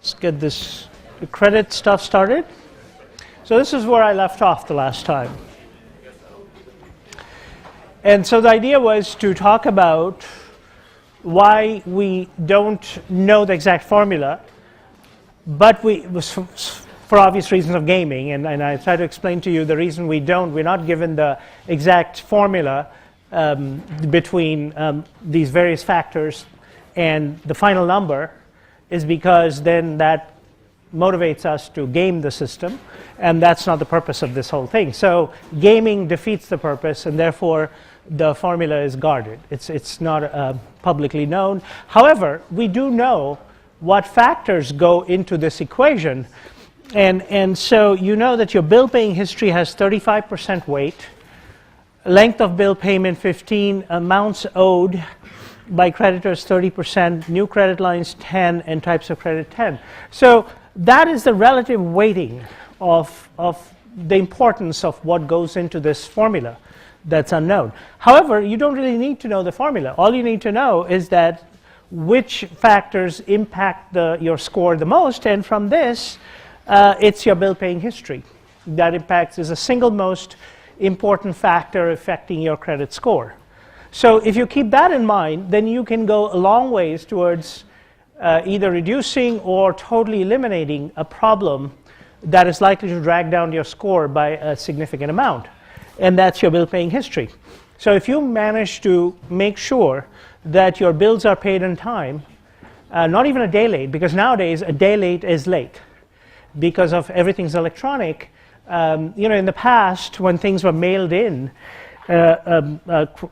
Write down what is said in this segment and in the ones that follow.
Let's get this credit stuff started. So this is where I left off the last time. And so the idea was to talk about why we don't know the exact formula, but for obvious reasons of gaming, and I try to explain to you the reason we're not given the exact formula between these various factors and the final number is because then that motivates us to game the system, and that's not the purpose of this whole thing. So gaming defeats the purpose, and therefore the formula is guarded. It's not publicly known. However, we do know what factors go into this equation, and so you know that your bill paying history has 35% weight, length of bill payment 15, amounts owed by creditors 30%, new credit lines 10, and types of credit 10. So that is the relative weighting of the importance of what goes into this formula that's unknown. However, you don't really need to know the formula. All you need to know is that which factors impact your score the most, and from this, it's your bill paying history. That impacts is the single most important factor affecting your credit score. So if you keep that in mind, then you can go a long ways towards either reducing or totally eliminating a problem that is likely to drag down your score by a significant amount, and that's your bill paying history. So if you manage to make sure that your bills are paid in time, not even a day late, because nowadays a day late is late because of everything's electronic. In the past, when things were mailed in,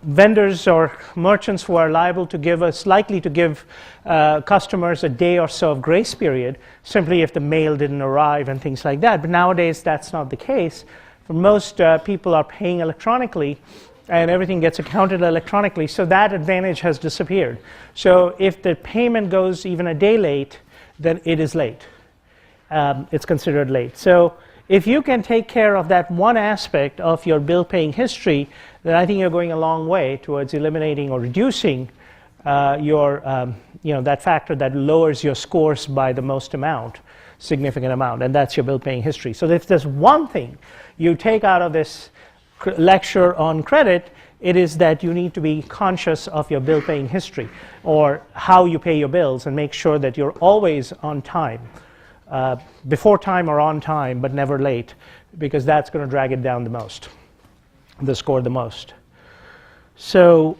vendors or merchants who are likely to give customers a day or so of grace period, simply if the mail didn't arrive and things like that. But nowadays, that's not the case. For most people are paying electronically, and everything gets accounted electronically, so that advantage has disappeared. So if the payment goes even a day late, then it is late. It's considered late. So if you can take care of that one aspect of your bill paying history, then I think you're going a long way towards eliminating or reducing that factor that lowers your scores by the most significant amount, and that's your bill paying history. So if there's one thing you take out of this lecture on credit, it is that you need to be conscious of your bill paying history or how you pay your bills, and make sure that you're always on time. Before time or on time, but never late, because that's going to drag it down the score the most. So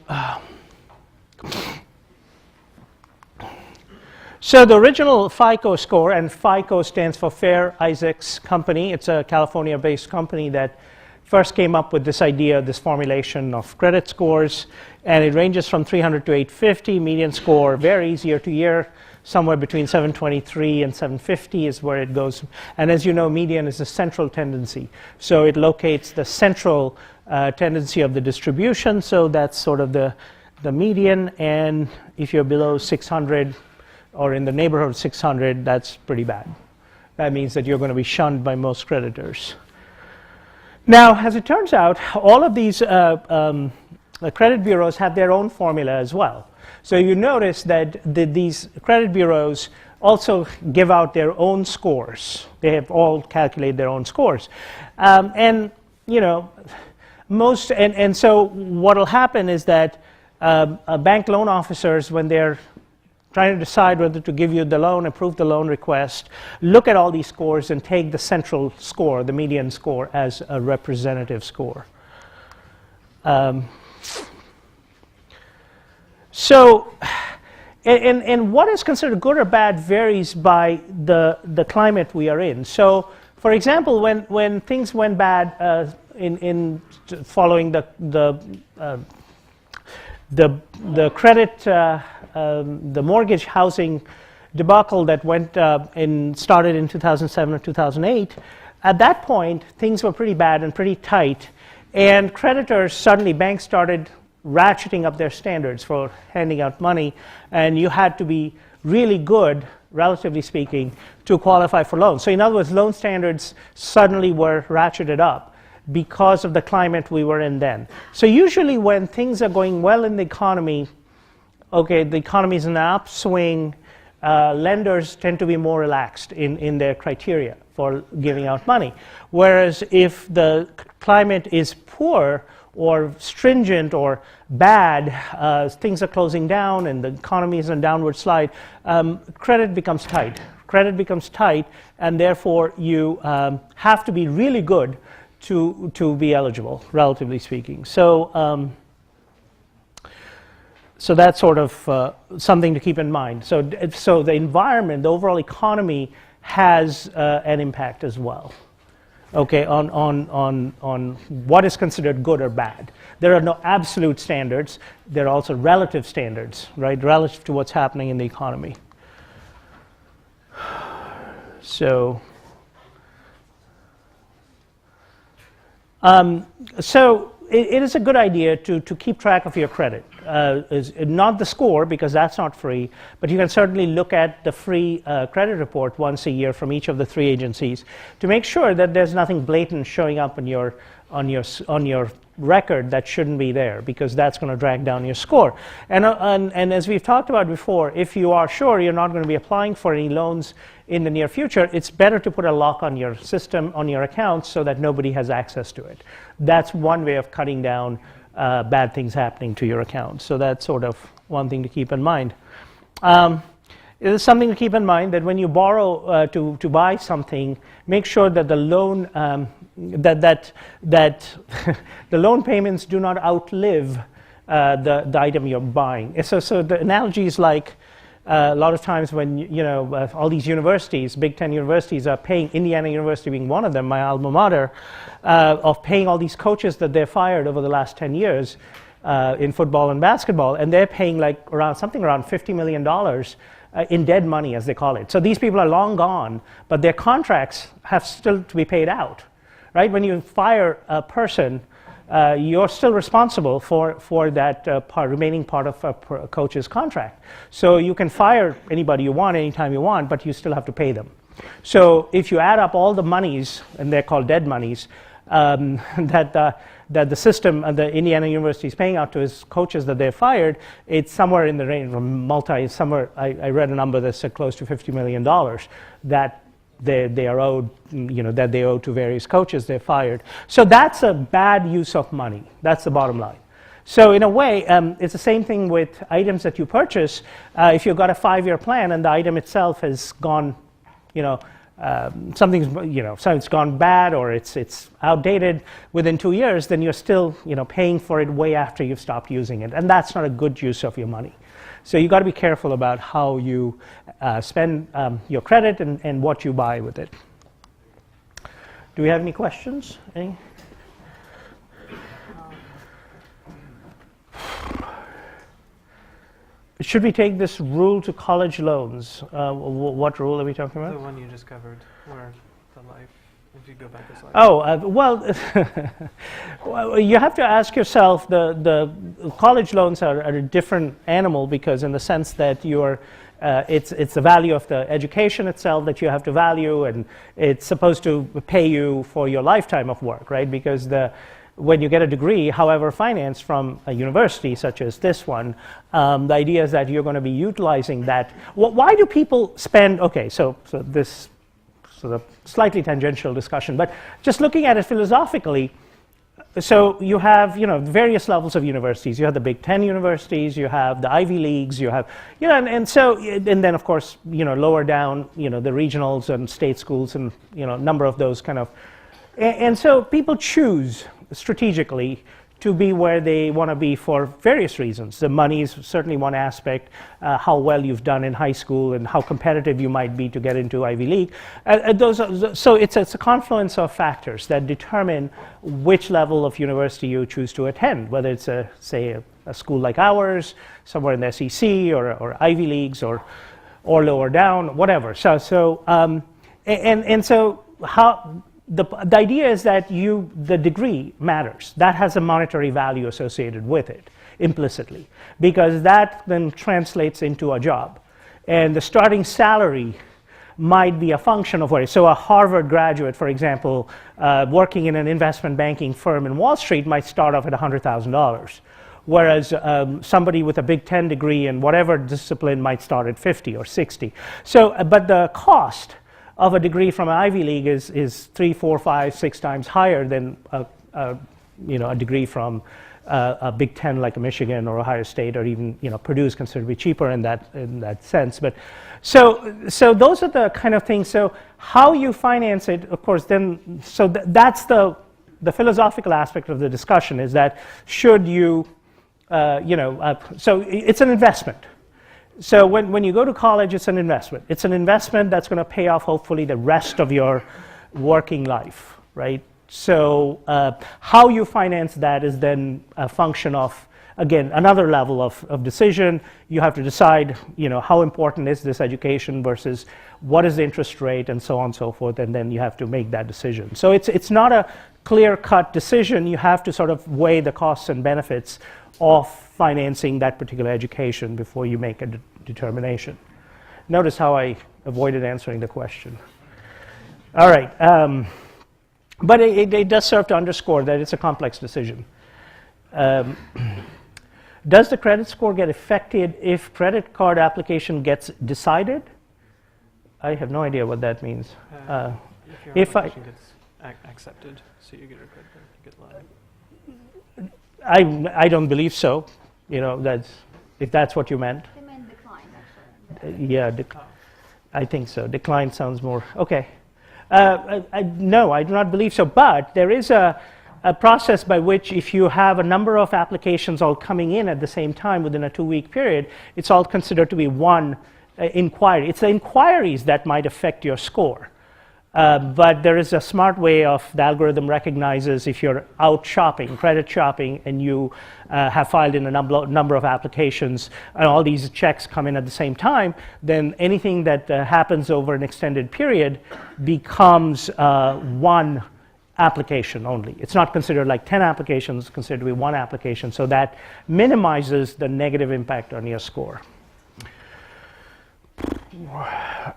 the original FICO score, and FICO stands for Fair Isaacs Company. It's a California-based company that first came up with this idea, this formulation of credit scores, and it ranges from 300 to 850. Median score varies year to year. Somewhere between 723 and 750 is where it goes. And as you know, median is a central tendency. So it locates the central tendency of the distribution. So that's sort of the median. And if you're below 600 or in the neighborhood of 600, that's pretty bad. That means that you're going to be shunned by most creditors. Now, as it turns out, all of these credit bureaus have their own formula as well. So you notice that these credit bureaus also give out their own scores. They have all calculated their own scores. So what will happen is that bank loan officers, when they're trying to decide whether to give you the loan, approve the loan request, look at all these scores and take the central score, the median score, as a representative score. So, and what is considered good or bad varies by the climate we are in. So, for example, when things went bad in following the credit, the mortgage housing debacle that started in 2007 or 2008, at that point things were pretty bad and pretty tight, and banks started ratcheting up their standards for handing out money, and you had to be really good, relatively speaking, to qualify for loans. So in other words, loan standards suddenly were ratcheted up because of the climate we were in then. So usually when things are going well in the economy, okay, the economy is in an upswing, lenders tend to be more relaxed in their criteria for giving out money. Whereas if the climate is poor or stringent or bad, things are closing down and the economy is on a downward slide, credit becomes tight. Credit becomes tight, and therefore you have to be really good to be eligible, relatively speaking. So so that's sort of something to keep in mind. So the environment, the overall economy, has an impact as well. Okay, on what is considered good or bad. There are no absolute standards. There are also relative standards, right, relative to what's happening in the economy. So, it is a good idea to keep track of your credit. Is not the score, because that's not free, but you can certainly look at the free credit report once a year from each of the 3 agencies to make sure that there's nothing blatant showing up on your record that shouldn't be there, because that's going to drag down your score. And as we've talked about before, if you are sure you're not going to be applying for any loans in the near future, it's better to put a lock on your system, on your accounts, so that nobody has access to it. That's one way of cutting down bad things happening to your account. So that's sort of one thing to keep in mind. It is something to keep in mind that when you borrow to buy something, make sure that the loan that the loan payments do not outlive the item you're buying. So the analogy is like a lot of times when all these universities, Big Ten universities, are paying, Indiana University being one of them, my alma mater, of paying all these coaches that they've fired over the last 10 years in football and basketball, and they're paying like around $50 million in dead money, as they call it. So these people are long gone, but their contracts have still to be paid out. Right? When you fire a person, you're still responsible for that remaining part of a coach's contract. So you can fire anybody you want, anytime you want, but you still have to pay them. So if you add up all the monies, and they're called dead monies, that the system, the Indiana University is paying out to its coaches that they fired, it's somewhere in the range of I read a number that said close to $50 million that they are owed, that they owe to various coaches they fired. So that's a bad use of money. That's the bottom line. So in a way, it's the same thing with items that you purchase. If you've got a 5-year plan and the item itself has gone, so it's gone bad or it's outdated within 2 years, then you're still, paying for it way after you've stopped using it, and that's not a good use of your money. So you got to be careful about how you spend your credit and what you buy with it. Do we have any questions? Any? Should we take this rule to college loans? What rule are we talking about? The one you just covered, where the life, if you go back a slide. Oh, well, you have to ask yourself, the college loans are a different animal, because in the sense that it's the value of the education itself that you have to value, and it's supposed to pay you for your lifetime of work, right? Because when you get a degree, however financed from a university such as this one, the idea is that you're going to be utilizing that. Why do people spend, okay, so this sort of slightly tangential discussion, but just looking at it philosophically, so you have, various levels of universities. You have the Big Ten universities, you have the Ivy Leagues, you have, and then of course, lower down, the regionals and state schools and, a number of those kind of, and so people choose strategically to be where they want to be for various reasons. The money is certainly one aspect, how well you've done in high school and how competitive you might be to get into Ivy League. So it's a confluence of factors that determine which level of university you choose to attend, whether it's say a school like ours, somewhere in the SEC or Ivy Leagues or lower down, whatever. So how the idea is that the degree matters. That has a monetary value associated with it, implicitly, because that then translates into a job. And the starting salary might be a function of so a Harvard graduate, for example, working in an investment banking firm in Wall Street might start off at $100,000. whereas somebody with a Big Ten degree in whatever discipline might start at 50 or 60. So, but the cost of a degree from an Ivy League is 3, 4, 5, 6 times higher than a degree from a Big Ten like a Michigan or Ohio State, or even Purdue is considerably cheaper in that sense. But so those are the kind of things. So how you finance it, of course, then that's the philosophical aspect of the discussion, is that should you so it's an investment. So when you go to college, it's an investment. It's an investment that's going to pay off hopefully the rest of your working life, right? So how you finance that is then a function of, again, another level of decision. You have to decide, how important is this education versus what is the interest rate and so on and so forth, and then you have to make that decision. So it's not a clear-cut decision. You have to sort of weigh the costs and benefits of financing that particular education before you make a determination. Notice how I avoided answering the question. All right. But it does serve to underscore that it's a complex decision. Does the credit score get affected if credit card application gets decided? I have no idea what that means. If your application gets accepted, so you get a credit card, you get loan. I don't believe so. If that's what you meant. They meant decline, actually. Yeah, I think so. Decline sounds more okay. No, I do not believe so. But there is a process by which, if you have a number of applications all coming in at the same time within a 2-week period, it's all considered to be one inquiry. It's the inquiries that might affect your score. But there is a smart way of the algorithm recognizes if you're out shopping, credit shopping, and you have filed in a number of applications and all these checks come in at the same time, then anything that happens over an extended period becomes one application only. It's not considered like 10 applications, it's considered to be one application, so that minimizes the negative impact on your score.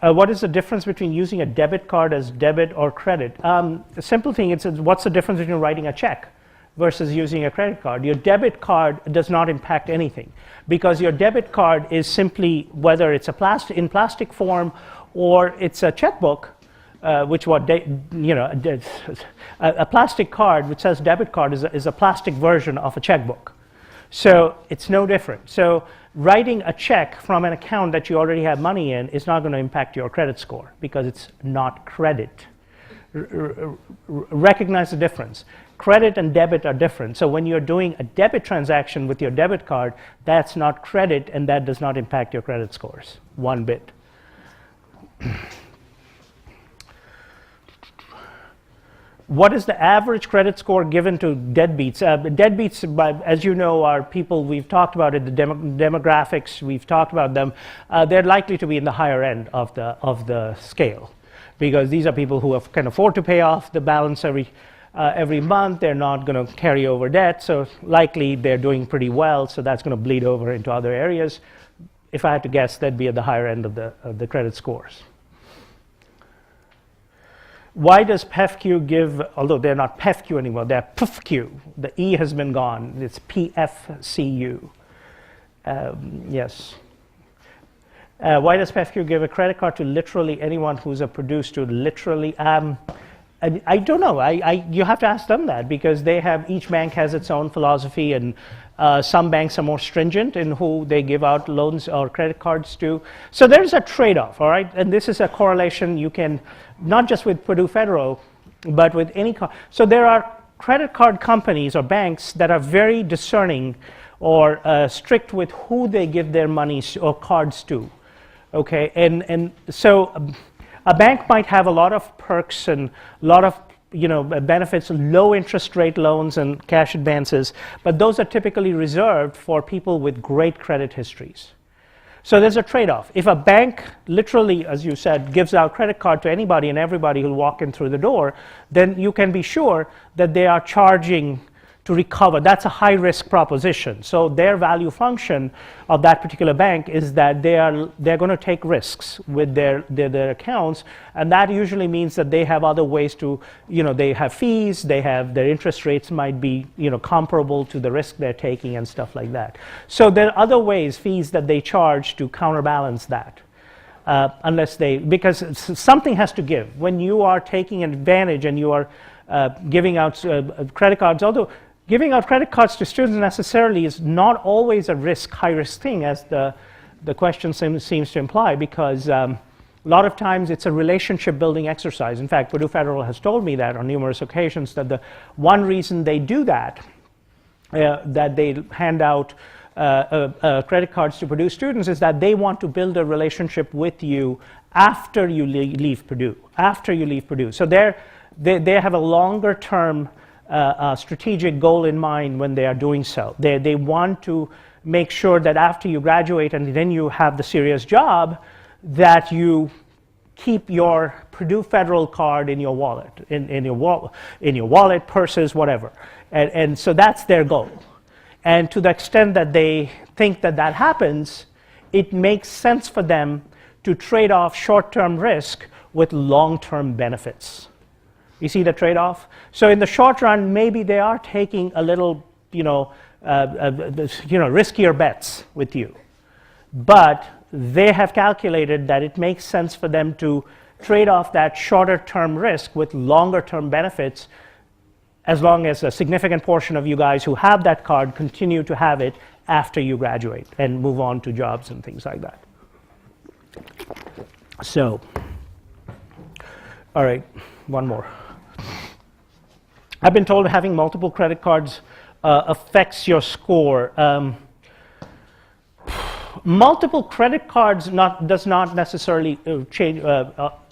What is the difference between using a debit card as debit or credit? The simple thing is, what's the difference between writing a check versus using a credit card? Your debit card does not impact anything, because your debit card is simply, whether it's in plastic form or it's a checkbook, a plastic card which says debit card is a plastic version of a checkbook. So it's no different. So writing a check from an account that you already have money in is not going to impact your credit score because it's not credit. Recognize the difference. Credit and debit are different. So when you're doing a debit transaction with your debit card, that's not credit, and that does not impact your credit scores one bit. What is the average credit score given to deadbeats? Deadbeats, as you know, are people, we've talked about it, the demographics, we've talked about them. They're likely to be in the higher end of the scale, because these are people who can afford to pay off the balance every month. They're not going to carry over debt, so likely they're doing pretty well, so that's going to bleed over into other areas. If I had to guess, that'd be at the higher end of the credit scores. Why does PEFQ give, although they're not PEFQ anymore, they're PFQ. The E has been gone. It's PFCU. Yes. Why does PEFQ give a credit card to literally anyone who's a Purdue student? Literally, I don't know. You have to ask them that, because each bank has its own philosophy, and some banks are more stringent in who they give out loans or credit cards to. So there's a trade-off, all right? And this is a correlation you can, not just with Purdue Federal, but with any so there are credit card companies or banks that are very discerning or strict with who they give their money or cards to, okay? And so a bank might have a lot of perks and a lot of benefits, low interest rate loans and cash advances, but those are typically reserved for people with great credit histories. So there's a trade-off. If a bank literally, as you said, gives out credit card to anybody and everybody who'll walk in through the door, then you can be sure that they are charging to recover. That's a high-risk proposition. So their value function of that particular bank is that they're going to take risks with their accounts, and that usually means that they have other ways to, they have fees, their interest rates might be, comparable to the risk they're taking and stuff like that. So there are other ways, fees that they charge to counterbalance that. Because something has to give. When you are taking advantage and you are giving out credit cards, although giving out credit cards to students necessarily is not always a high-risk thing, as the question seems to imply, because a lot of times it's a relationship-building exercise. In fact, Purdue Federal has told me that on numerous occasions, that the one reason they do that they hand out credit cards to Purdue students is that they want to build a relationship with you after you leave Purdue. So they have a longer-term strategic goal in mind when they are doing so. They want to make sure that after you graduate and then you have the serious job, that you keep your Purdue Federal card in your wallet, in your wallet, purses, whatever. And so that's their goal. And to the extent that they think that happens, it makes sense for them to trade off short-term risk with long-term benefits. You see the trade-off? So in the short run, maybe they are taking a little, riskier bets with you. But they have calculated that it makes sense for them to trade off that shorter-term risk with longer-term benefits, as long as a significant portion of you guys who have that card continue to have it after you graduate and move on to jobs and things like that. So, all right, one more. I've been told having multiple credit cards affects your score. Multiple credit cards does not necessarily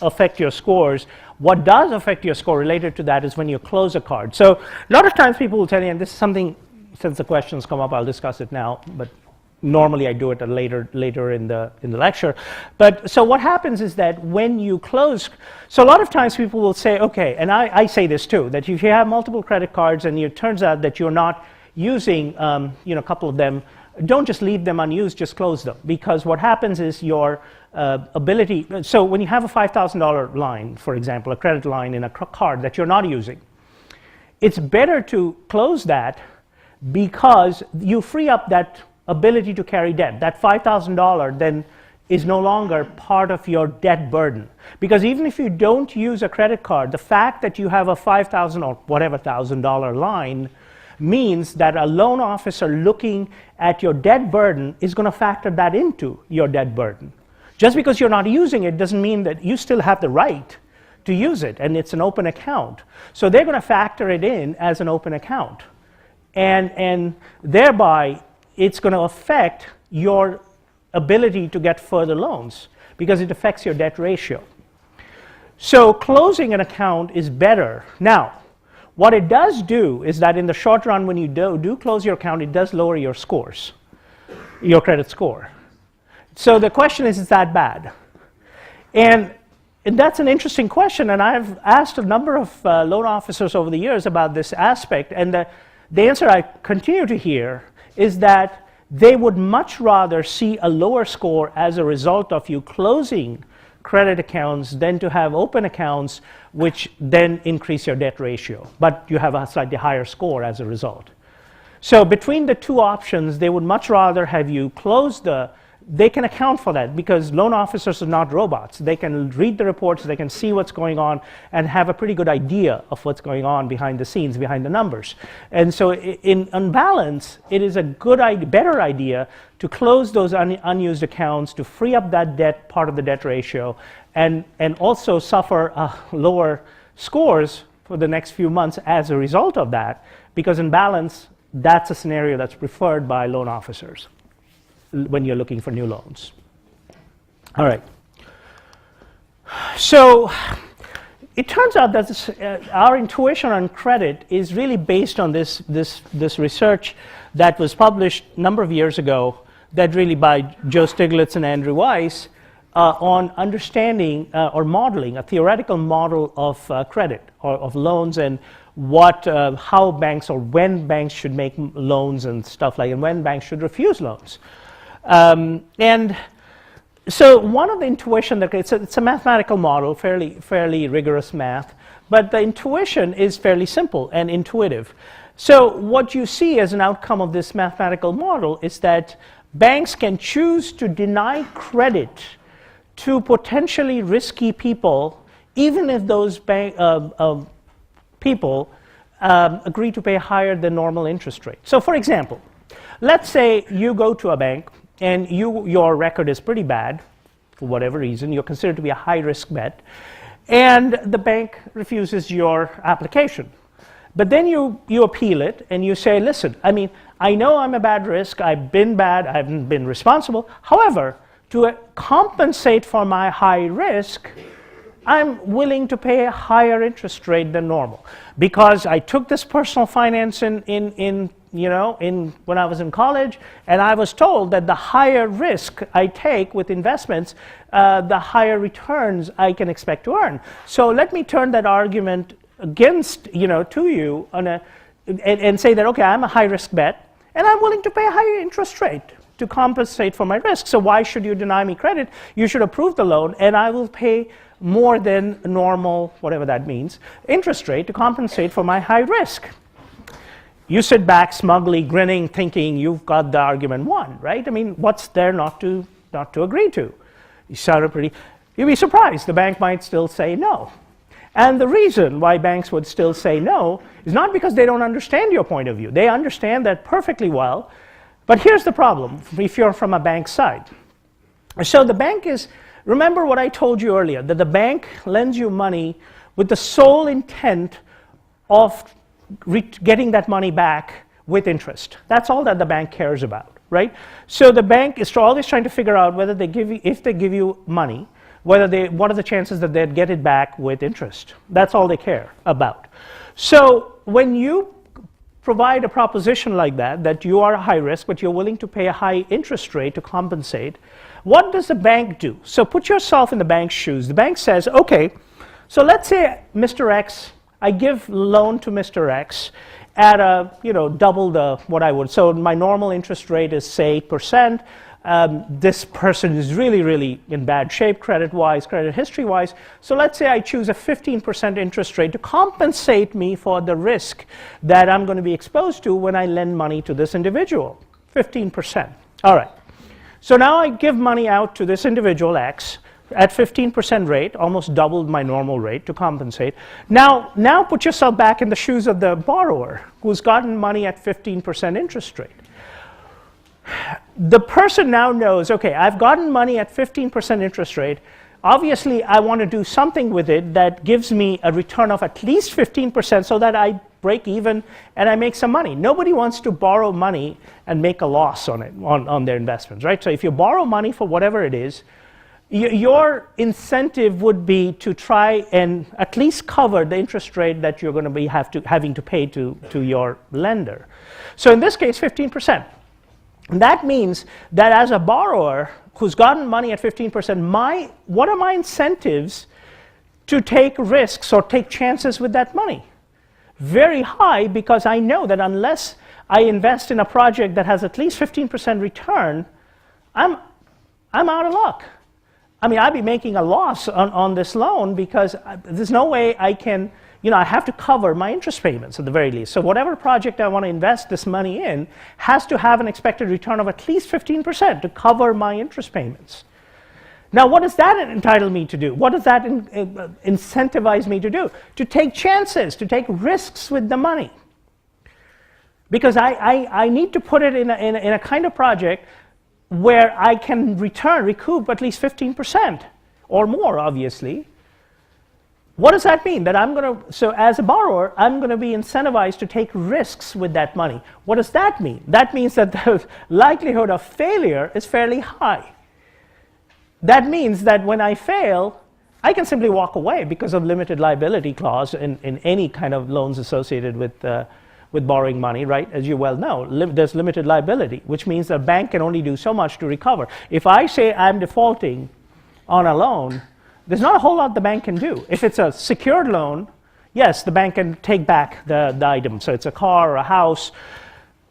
affect your scores. What does affect your score related to that is when you close a card. So a lot of times people will tell you, and this is something, since the questions come up, I'll discuss it now, but normally I do it later in the lecture. But so what happens is that when you close, so a lot of times people will say, okay, and I say this too, that if you have multiple credit cards and it turns out that you're not using a couple of them, don't just leave them unused, just close them. Because what happens is your ability, so when you have a $5,000 line, for example, a credit line in a card that you're not using, it's better to close that because you free up that ability to carry debt. That $5,000 then is no longer part of your debt burden. Because even if you don't use a credit card, the fact that you have a $5,000 or whatever $1,000 line means that a loan officer looking at your debt burden is going to factor that into your debt burden. Just because you're not using it doesn't mean that you still have the right to use it, and it's an open account. So they're going to factor it in as an open account. And thereby, it's going to affect your ability to get further loans because it affects your debt ratio. So closing an account is better. Now, what it does do is that in the short run, when you do close your account, it does lower your scores, your credit score. So the question is that bad? And that's an interesting question, and I've asked a number of loan officers over the years about this aspect, and the answer I continue to hear is that they would much rather see a lower score as a result of you closing credit accounts than to have open accounts, which then increase your debt ratio, but you have a slightly higher score as a result. So between the two options, they would much rather have you close they can account for that because loan officers are not robots. They can read the reports, they can see what's going on, and have a pretty good idea of what's going on behind the scenes, behind the numbers. And so on balance, it is a better idea to close those unused accounts, to free up that debt, part of the debt ratio, and also suffer lower scores for the next few months as a result of that, because in balance, that's a scenario that's preferred by loan officers when you're looking for new loans. All right. So it turns out that our intuition on credit is really based on this research that was published a number of years ago, that really by Joe Stiglitz and Andrew Weiss, on understanding or modeling, a theoretical model of credit or of loans, and how banks or when banks should make loans and stuff like, and when banks should refuse loans. And so one of the intuition that it's a mathematical model, fairly rigorous math, but the intuition is fairly simple and intuitive. So what you see as an outcome of this mathematical model is that banks can choose to deny credit to potentially risky people, even if those people agree to pay higher than normal interest rate. So for example, let's say you go to a bank and your record is pretty bad for whatever reason, you're considered to be a high-risk bet, and the bank refuses your application. But then you appeal it and you say, listen, I mean, I know I'm a bad risk, I've been bad, I haven't been responsible. However, to compensate for my high risk, I'm willing to pay a higher interest rate than normal because I took this personal finance when I was in college, and I was told that the higher risk I take with investments, the higher returns I can expect to earn. So let me turn that argument against to you and say that, okay, I'm a high risk bet and I'm willing to pay a higher interest rate to compensate for my risk. So why should you deny me credit? You should approve the loan and I will pay more than normal, whatever that means, interest rate to compensate for my high risk. You sit back smugly grinning, thinking you've got the argument won, right? I mean, what's there not to agree to? You'd be surprised. The bank might still say no. And the reason why banks would still say no is not because they don't understand your point of view. They understand that perfectly well. But here's the problem if you're from a bank side. So the bank is, remember what I told you earlier, that the bank lends you money with the sole intent of getting that money back with interest. That's all that the bank cares about, right? So the bank is always trying to figure out whether if they give you money, what are the chances that they'd get it back with interest. That's all they care about. So when you provide a proposition like that you are high risk, but you're willing to pay a high interest rate to compensate, what does the bank do? So put yourself in the bank's shoes. The bank says, okay, so let's say Mr. X, I give loan to Mr. X at double what I would. So my normal interest rate is say 8%. This person is really in bad shape credit-wise, credit history-wise. So let's say I choose a 15% interest rate to compensate me for the risk that I'm going to be exposed to when I lend money to this individual. 15%. All right. So now I give money out to this individual X at 15% rate, almost doubled my normal rate to compensate. Now put yourself back in the shoes of the borrower who's gotten money at 15% interest rate. The person now knows, okay, I've gotten money at 15% interest rate. Obviously, I want to do something with it that gives me a return of at least 15% so that I break even and I make some money. Nobody wants to borrow money and make a loss on it, on their investments, right? So if you borrow money for whatever it is, your incentive would be to try and at least cover the interest rate that you're going to be having to pay to your lender. So in this case, 15%. And that means that as a borrower who's gotten money at 15%, what are my incentives to take risks or take chances with that money? Very high, because I know that unless I invest in a project that has at least 15% return, I'm out of luck. I mean, I'd be making a loss on this loan because there's no way I can, I have to cover my interest payments at the very least. So whatever project I want to invest this money in has to have an expected return of at least 15% to cover my interest payments. Now, what does that entitle me to do? What does that incentivize me to do? To take chances, to take risks with the money. Because I need to put it in a kind of project where I can recoup at least 15% or more, obviously. What does that mean? So as a borrower, I'm going to be incentivized to take risks with that money. What does that mean? That means that the likelihood of failure is fairly high. That means that when I fail, I can simply walk away because of limited liability clause in any kind of loans associated with borrowing money, right? As you well know, there's limited liability, which means the bank can only do so much to recover. If I say I'm defaulting on a loan, there's not a whole lot the bank can do. If it's a secured loan, yes, the bank can take back the item. So it's a car or a house,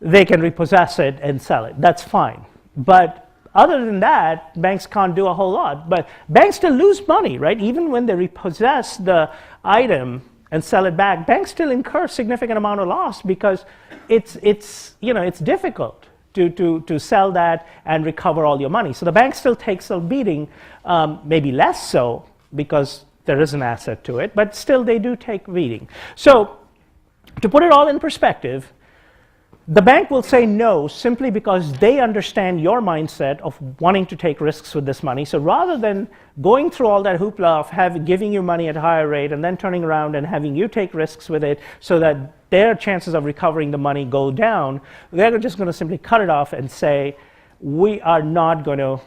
they can repossess it and sell it. That's fine. But other than that, banks can't do a whole lot. But banks still lose money, right? Even when they repossess the item and sell it back, banks still incur significant amount of loss because it's difficult to sell that and recover all your money. So the bank still takes a beating, maybe less so because there is an asset to it, but still they do take a beating. So to put it all in perspective, the bank will say no simply because they understand your mindset of wanting to take risks with this money. So rather than going through all that hoopla of giving you money at a higher rate and then turning around and having you take risks with it so that their chances of recovering the money go down, they're just going to simply cut it off and say, we are not going to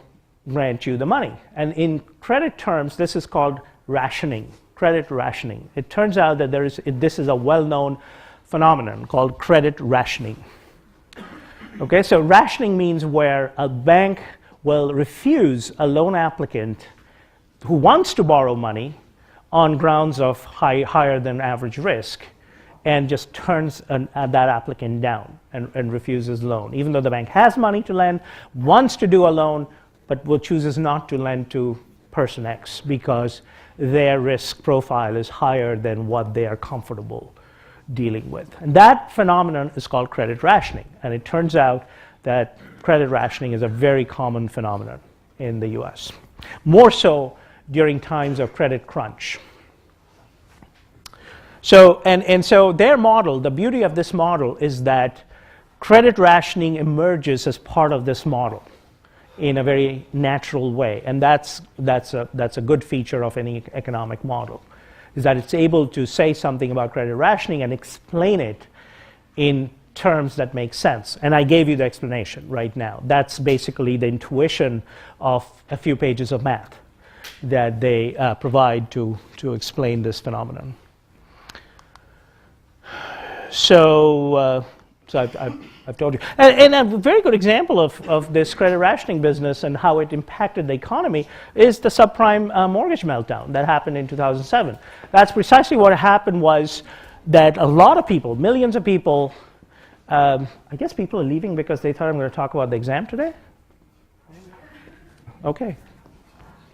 grant you the money. And in credit terms, this is called rationing, credit rationing. It turns out that this is a well-known phenomenon called credit rationing. Okay, so rationing means where a bank will refuse a loan applicant who wants to borrow money on grounds of higher than average risk and just turns that applicant down and refuses loan. Even though the bank has money to lend, wants to do a loan, but chooses not to lend to person X because their risk profile is higher than what they are comfortable dealing with. And that phenomenon is called credit rationing. And it turns out that credit rationing is a very common phenomenon in the US, more so during times of credit crunch. So, and so their model, the beauty of this model is that credit rationing emerges as part of this model in a very natural way. And that's a good feature of any economic model, is that it's able to say something about credit rationing and explain it in terms that make sense. And I gave you the explanation right now. That's basically the intuition of a few pages of math that they provide to explain this phenomenon. So I've told you. And a very good example of this credit rationing business and how it impacted the economy is the subprime mortgage meltdown that happened in 2007. That's precisely what happened, was that a lot of people, millions of people, I guess people are leaving because they thought I'm going to talk about the exam today? Okay.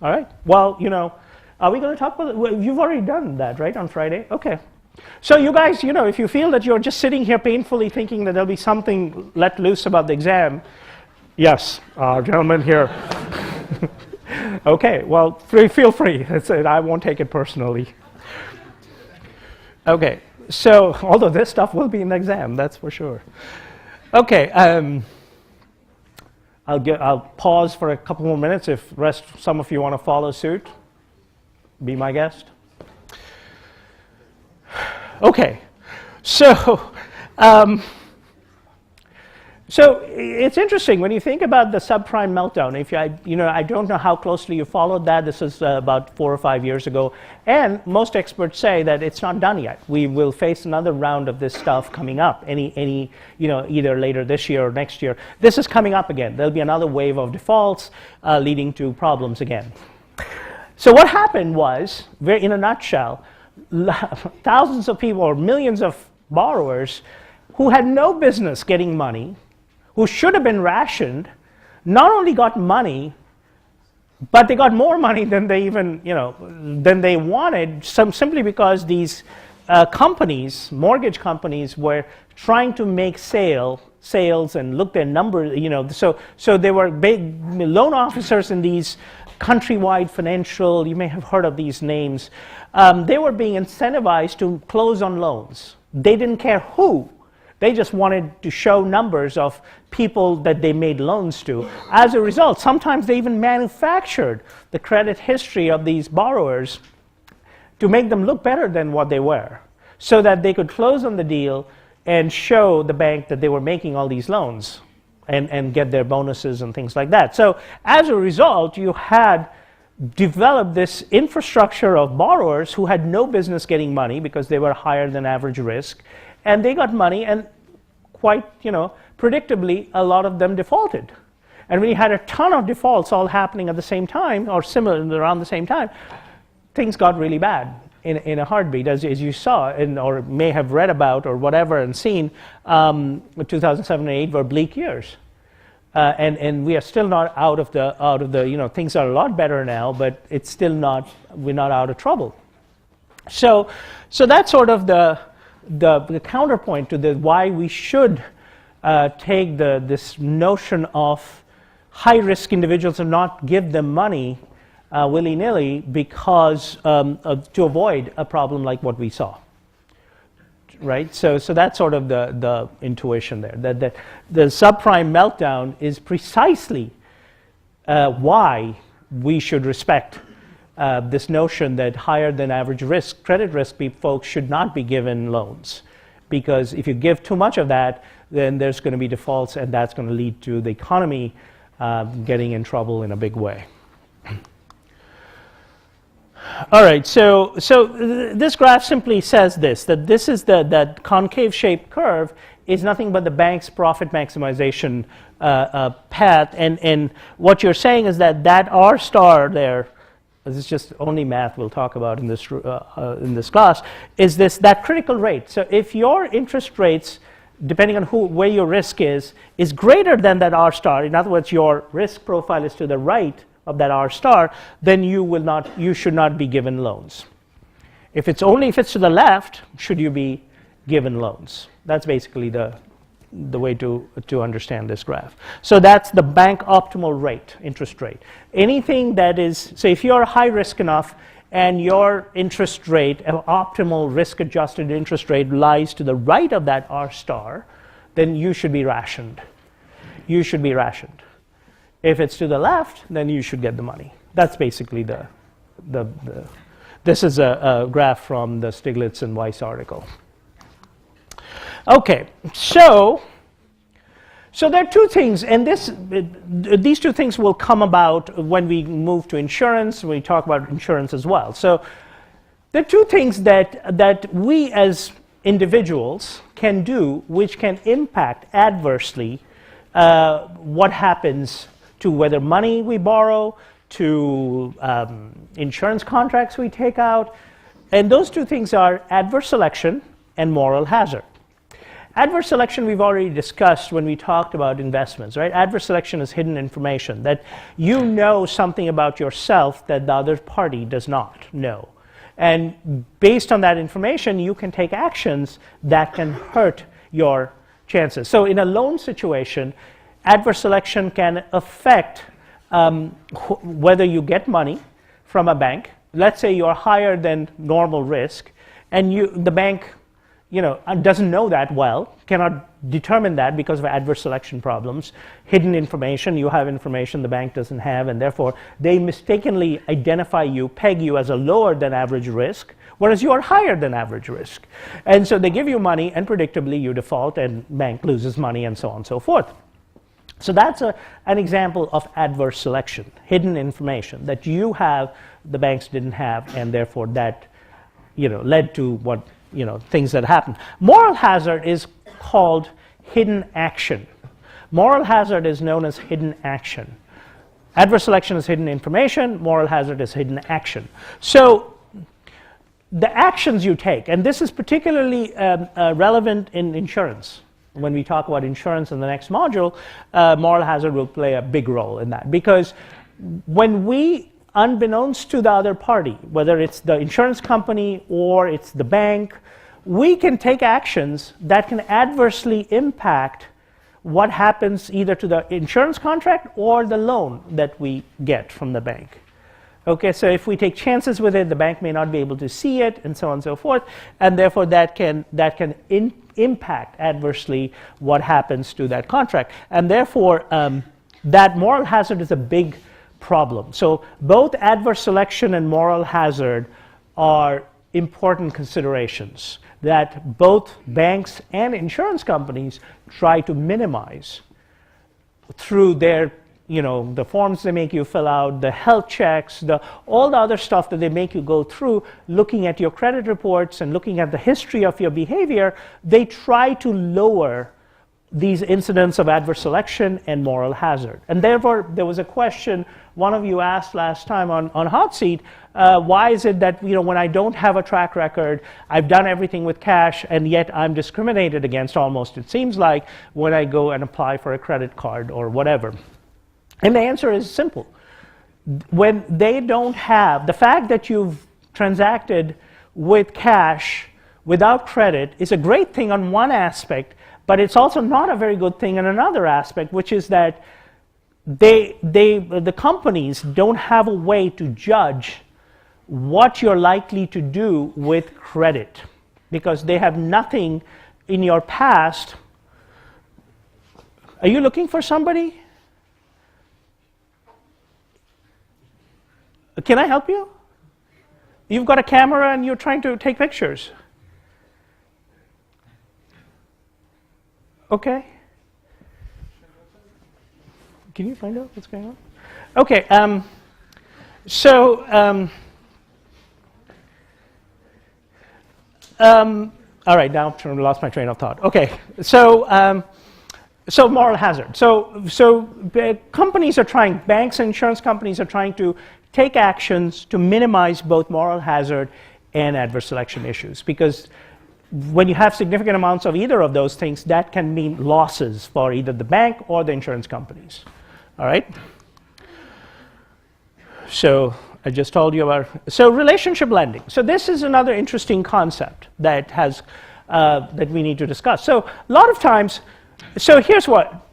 All right. Well, are we going to talk about it? Well, you've already done that, right, on Friday? Okay. So you guys, if you feel that you're just sitting here painfully thinking that there'll be something let loose about the exam, yes, gentlemen here. Okay, well, feel free. I won't take it personally. Okay, so although this stuff will be in the exam, that's for sure. Okay, I'll pause for a couple more minutes. If some of you want to follow suit, be my guest. Okay, so it's interesting when you think about the subprime meltdown. If I don't know how closely you followed that. This is about 4 or 5 years ago, and most experts say that it's not done yet. We will face another round of this stuff coming up. Either later this year or next year. This is coming up again. There'll be another wave of defaults leading to problems again. So what happened was, in a nutshell, thousands of people or millions of borrowers who had no business getting money, who should have been rationed, not only got money, but they got more money than they even, than they wanted, simply because these mortgage companies, were trying to make sales and look their numbers, so they were big loan officers in these countrywide financial, you may have heard of these names, they were being incentivized to close on loans. They didn't care who. They just wanted to show numbers of people that they made loans to. As a result, sometimes they even manufactured the credit history of these borrowers to make them look better than what they were, so that they could close on the deal and show the bank that they were making all these loans and get their bonuses and things like that. So as a result, you had developed this infrastructure of borrowers who had no business getting money because they were higher than average risk, and they got money, and quite predictably, a lot of them defaulted. And when you had a ton of defaults all happening at the same time, or similar around the same time, things got really bad. in a heartbeat, as you saw or may have read about or whatever and seen. 2007 and 8 were bleak years, and we are still not out of the things are a lot better now, but it's still not, we're not out of trouble. So that's sort of the counterpoint to why we should take this notion of high-risk individuals and not give them money willy-nilly because to avoid a problem like what we saw, right? So that's sort of the intuition there, that the subprime meltdown is precisely why we should respect this notion that higher than average risk, credit risk folks should not be given loans, because if you give too much of that, then there's going to be defaults, and that's going to lead to the economy getting in trouble in a big way. All right, so this graph simply says this, that this is that concave shaped curve is nothing but the bank's profit maximization path, and what you're saying is that R star there, this is just only math we'll talk about in this class, is that critical rate. So if your interest rates, depending on where your risk is greater than that R star, in other words, your risk profile is to the right of that R star, then you should not be given loans. If it's to the left, should you be given loans? That's basically the way to understand this graph. So that's the bank optimal rate, interest rate. Anything that is, so if you're high risk enough and your interest rate, optimal risk adjusted interest rate lies to the right of that R star, then you should be rationed. You should be rationed. If it's to the left, then you should get the money. That's basically this is a graph from the Stiglitz and Weiss article. Okay, so there are two things, and these two things will come about when we move to insurance, when we talk about insurance as well. So there are two things that we as individuals can do which can impact adversely what happens to whether money we borrow, to insurance contracts we take out, and those two things are adverse selection and moral hazard. Adverse selection we've already discussed when we talked about investments, right? Adverse selection is hidden information, that you know something about yourself that the other party does not know. And based on that information, you can take actions that can hurt your chances. So in a loan situation, adverse selection can affect whether you get money from a bank. Let's say you're higher than normal risk, and the bank doesn't know that well, cannot determine that because of adverse selection problems. Hidden information, you have information the bank doesn't have, and therefore they mistakenly identify you, peg you as a lower than average risk, whereas you are higher than average risk. And so they give you money, and predictably you default, and bank loses money, and so on and so forth. So that's an example of adverse selection, hidden information that you have, the banks didn't have, and therefore that led to what things that happen. Moral hazard is called hidden action. Moral hazard is known as hidden action. Adverse selection is hidden information, moral hazard is hidden action. So the actions you take, and this is particularly relevant in insurance. When we talk about insurance in the next module, moral hazard will play a big role in that, because when we, unbeknownst to the other party, whether it's the insurance company or it's the bank, we can take actions that can adversely impact what happens either to the insurance contract or the loan that we get from the bank. Okay, so if we take chances with it, the bank may not be able to see it, and so on and so forth, and therefore that can impact adversely what happens to that contract. And therefore, that moral hazard is a big problem. So both adverse selection and moral hazard are important considerations that both banks and insurance companies try to minimize through their the forms they make you fill out, the health checks, all the other stuff that they make you go through, looking at your credit reports and looking at the history of your behavior. They try to lower these incidents of adverse selection and moral hazard. And therefore, there was a question one of you asked last time on Hot Seat, why is it that when I don't have a track record, I've done everything with cash, and yet I'm discriminated against almost, it seems like, when I go and apply for a credit card or whatever. And the answer is simple. When they don't have, the fact that you've transacted with cash without credit is a great thing on one aspect, but it's also not a very good thing in another aspect, which is that the companies don't have a way to judge what you're likely to do with credit, because they have nothing in your past. Are you looking for somebody? Can I help you? You've got a camera and you're trying to take pictures. Okay. Can you find out what's going on? Okay. All right. Now I've lost my train of thought. Okay. So moral hazard. So companies are trying. Banks and insurance companies are trying to take actions to minimize both moral hazard and adverse selection issues, because when you have significant amounts of either of those things, that can mean losses for either the bank or the insurance companies. All right? So I just told you about, so relationship lending. So this is another interesting concept that has, that we need to discuss. So a lot of times, so here's what,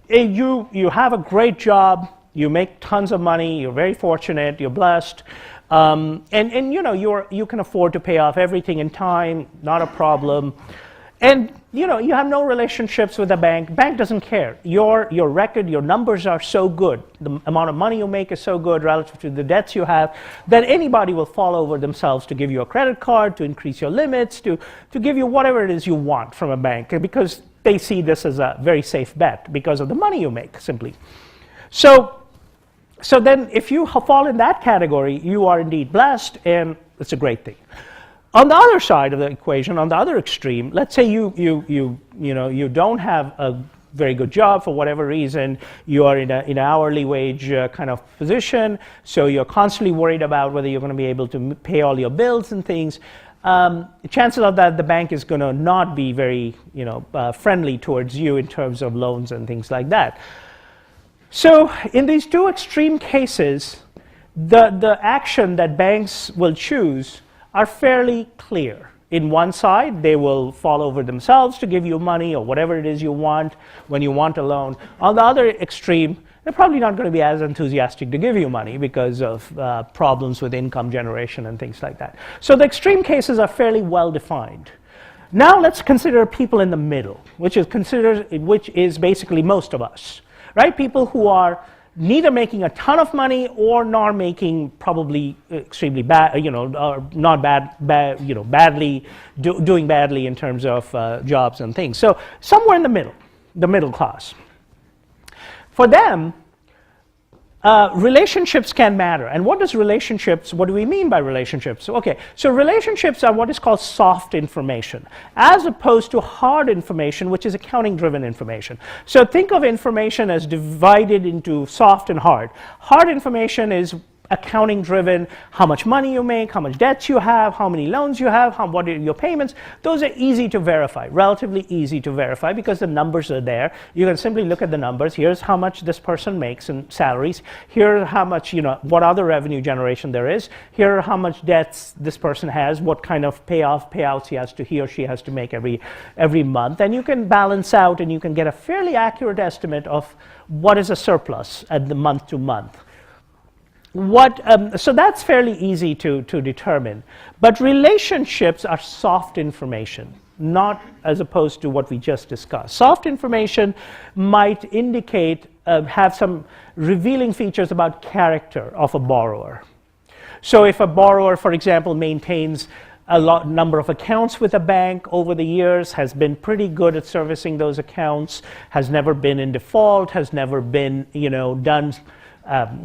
you have a great job, you make tons of money, you're very fortunate, you're blessed, and you can afford to pay off everything in time, not a problem. And you have no relationships with the bank. Bank doesn't care. Your record, your numbers are so good. The amount of money you make is so good relative to the debts you have that anybody will fall over themselves to give you a credit card, to increase your limits, to give you whatever it is you want from a bank, because they see this as a very safe bet because of the money you make, simply. So then if you fall in that category, you are indeed blessed, and it's a great thing. On the other side of the equation, on the other extreme, let's say you don't have a very good job for whatever reason. You are in an hourly wage kind of position, so you're constantly worried about whether you're going to be able to pay all your bills and things. Chances are that the bank is going to not be very friendly towards you in terms of loans and things like that. So in these two extreme cases, the action that banks will choose are fairly clear. In one side, they will fall over themselves to give you money or whatever it is you want when you want a loan. On the other extreme, they're probably not going to be as enthusiastic to give you money because of problems with income generation and things like that. So the extreme cases are fairly well defined. Now let's consider people in the middle, which is basically most of us. Right? People who are neither making a ton of money or nor making probably extremely bad, or not badly, doing badly in terms of jobs and things. So somewhere in the middle class. For them, relationships can matter. And what do we mean by relationships? Okay, so relationships are what is called soft information, as opposed to hard information, which is accounting-driven information. So think of information as divided into soft and hard. Hard information is accounting-driven, how much money you make, how much debts you have, how many loans you have, what are your payments. Those are easy to verify, relatively easy to verify, because the numbers are there. You can simply look at the numbers. Here's how much this person makes in salaries. Here how much, what other revenue generation there is. Here are how much debts this person has, what kind of payouts he or she has to make every month. And you can balance out and you can get a fairly accurate estimate of what is a surplus at the month to month. So that's fairly easy to determine. But relationships are soft information, not as opposed to what we just discussed. Soft information might indicate, have some revealing features about character of a borrower. So if a borrower, for example, maintains a number of accounts with a bank over the years, has been pretty good at servicing those accounts, has never been in default, has never been,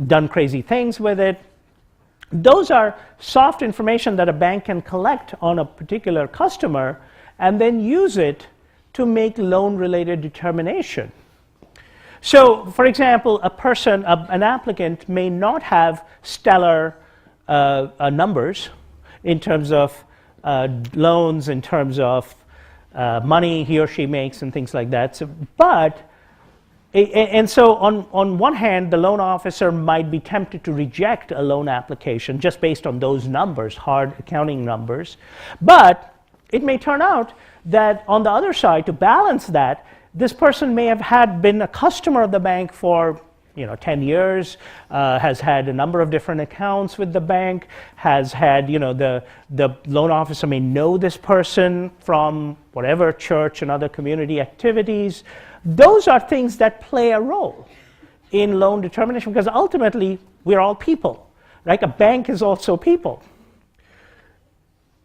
done crazy things with it. Those are soft information that a bank can collect on a particular customer and then use it to make loan-related determination. So, for example, a person, an applicant may not have stellar numbers in terms of loans, in terms of money he or she makes and things like that. So, and so on one hand, the loan officer might be tempted to reject a loan application just based on those numbers, hard accounting numbers. But it may turn out that on the other side, to balance that, this person may have been a customer of the bank for 10 years, has had a number of different accounts with the bank, has had, the loan officer may know this person from whatever church and other community activities. Those are things that play a role in loan determination because ultimately we're all people, right? A bank is also people,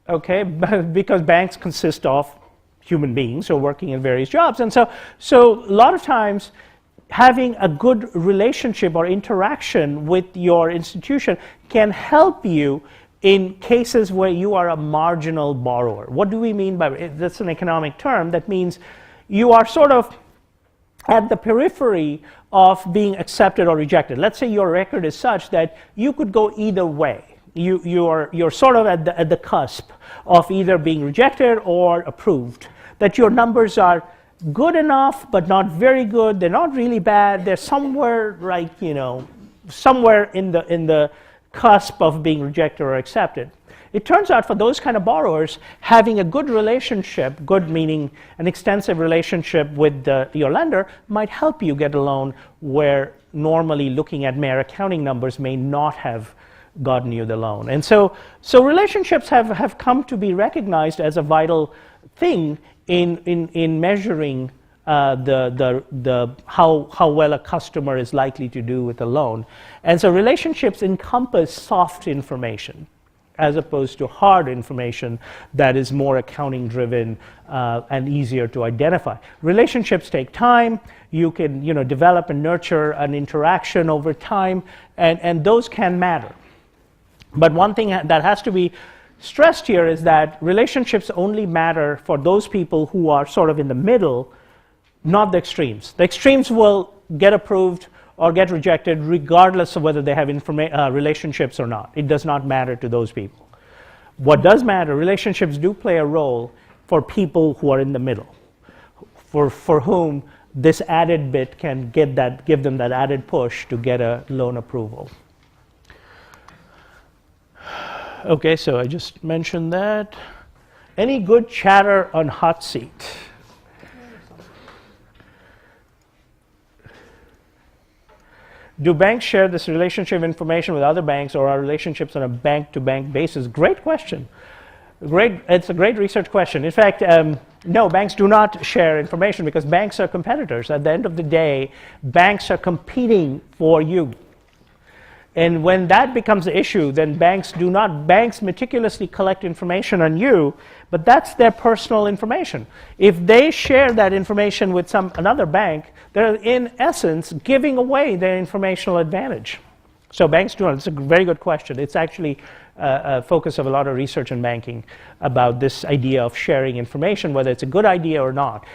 okay? Because banks consist of human beings who are working in various jobs. And so a lot of times having a good relationship or interaction with your institution can help you in cases where you are a marginal borrower. What do we mean by that's an economic term that means you are sort of at the periphery of being accepted or rejected. Let's say your record is such that you could go either way. You're sort of at the cusp of either being rejected or approved. That your numbers are good enough but not very good. They're not really bad. They're somewhere like somewhere in the cusp of being rejected or accepted. It turns out for those kind of borrowers, having a good relationship, good meaning an extensive relationship with your lender, might help you get a loan where normally looking at mere accounting numbers may not have gotten you the loan. And so relationships have come to be recognized as a vital thing in measuring how well a customer is likely to do with a loan. And so relationships encompass soft information as opposed to hard information that is more accounting driven and easier to identify. Relationships take time. You can develop and nurture an interaction over time, and those can matter. But one thing that has to be stressed here is that relationships only matter for those people who are sort of in the middle, not the extremes. The extremes will get approved or get rejected regardless of whether they have relationships or not. It does not matter to those people. What does matter, relationships do play a role for people who are in the middle, for whom this added bit can give them that added push to get a loan approval. Okay, so I just mentioned that. Any good chatter on hot seat? Do banks share this relationship information with other banks, or are relationships on a bank-to-bank basis? Great question. It's a great research question. In fact, no, banks do not share information because banks are competitors. At the end of the day, banks are competing for you. And when that becomes an issue, then banks meticulously collect information on you, but that's their personal information. If they share that information with another bank, they're in essence giving away their informational advantage. So banks do not. It's a very good question. It's actually a focus of a lot of research in banking about this idea of sharing information, whether it's a good idea or not.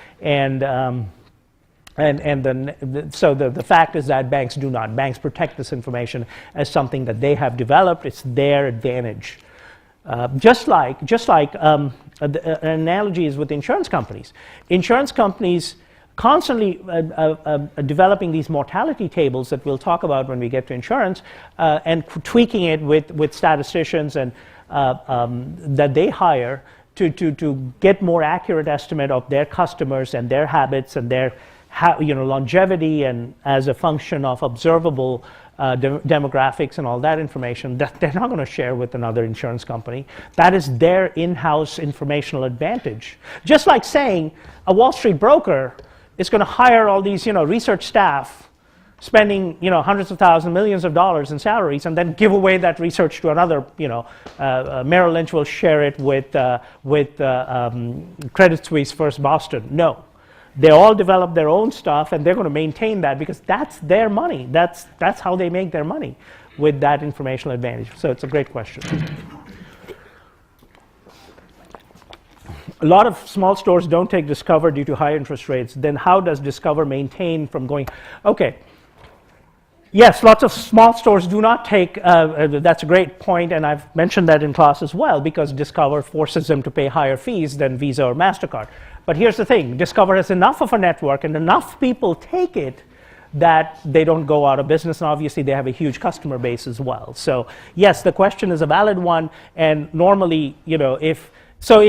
So the fact is that banks do not. Banks protect this information as something that they have developed. It's their advantage. Just like an analogy is with insurance companies. Insurance companies constantly developing these mortality tables that we'll talk about when we get to insurance, and tweaking it with statisticians and that they hire to get more accurate estimate of their customers and their habits and their longevity, and as a function of observable demographics and all that information that they're not going to share with another insurance company. That is their in-house informational advantage. Just like saying a Wall Street broker is going to hire all these research staff spending hundreds of thousands, millions of dollars in salaries, and then give away that research to another. Merrill Lynch will share it with Credit Suisse, First Boston. No. They all develop their own stuff, and they're going to maintain that because that's their money. That's how they make their money, with that informational advantage. So it's a great question. a lot of small stores don't take Discover due to high interest rates, then how does Discover maintain from going, okay, yes, lots of small stores do not take, that's a great point, and I've mentioned that in class as well, because Discover forces them to pay higher fees than Visa or MasterCard. But here's the thing, Discover has enough of a network and enough people take it that they don't go out of business, and obviously they have a huge customer base as well. So yes, the question is a valid one, and normally, you know, so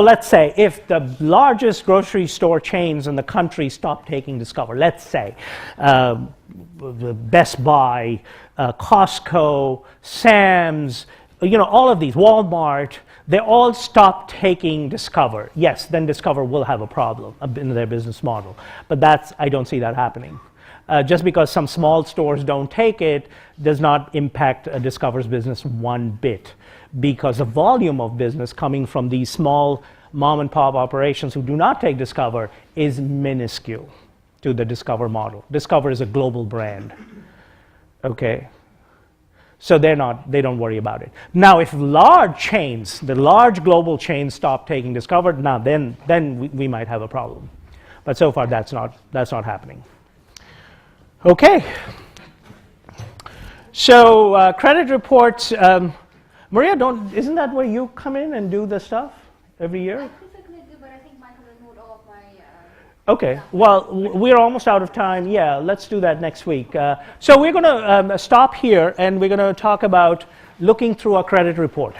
let's say if the largest grocery store chains in the country stop taking Discover, let's say Best Buy, Costco, Sam's, you know, all of these, Walmart, they all stop taking Discover. Yes, then Discover will have a problem in their business model. But I don't see that happening. Just because some small stores don't take it does not impact Discover's business one bit, because the volume of business coming from these small mom and pop operations who do not take Discover is minuscule to the Discover model. Discover is a global brand. Okay. So they don't worry about it. Now, if large chains, the large global chains stop taking Discover, now then we might have a problem. But so far that's not happening. Okay. So credit reports, Maria, isn't that where you come in and do the stuff every year? I typically do, but I think Michael removed all of my. Okay, well, we're almost out of time. Yeah, let's do that next week. So we're going to stop here, and we're going to talk about looking through our credit report.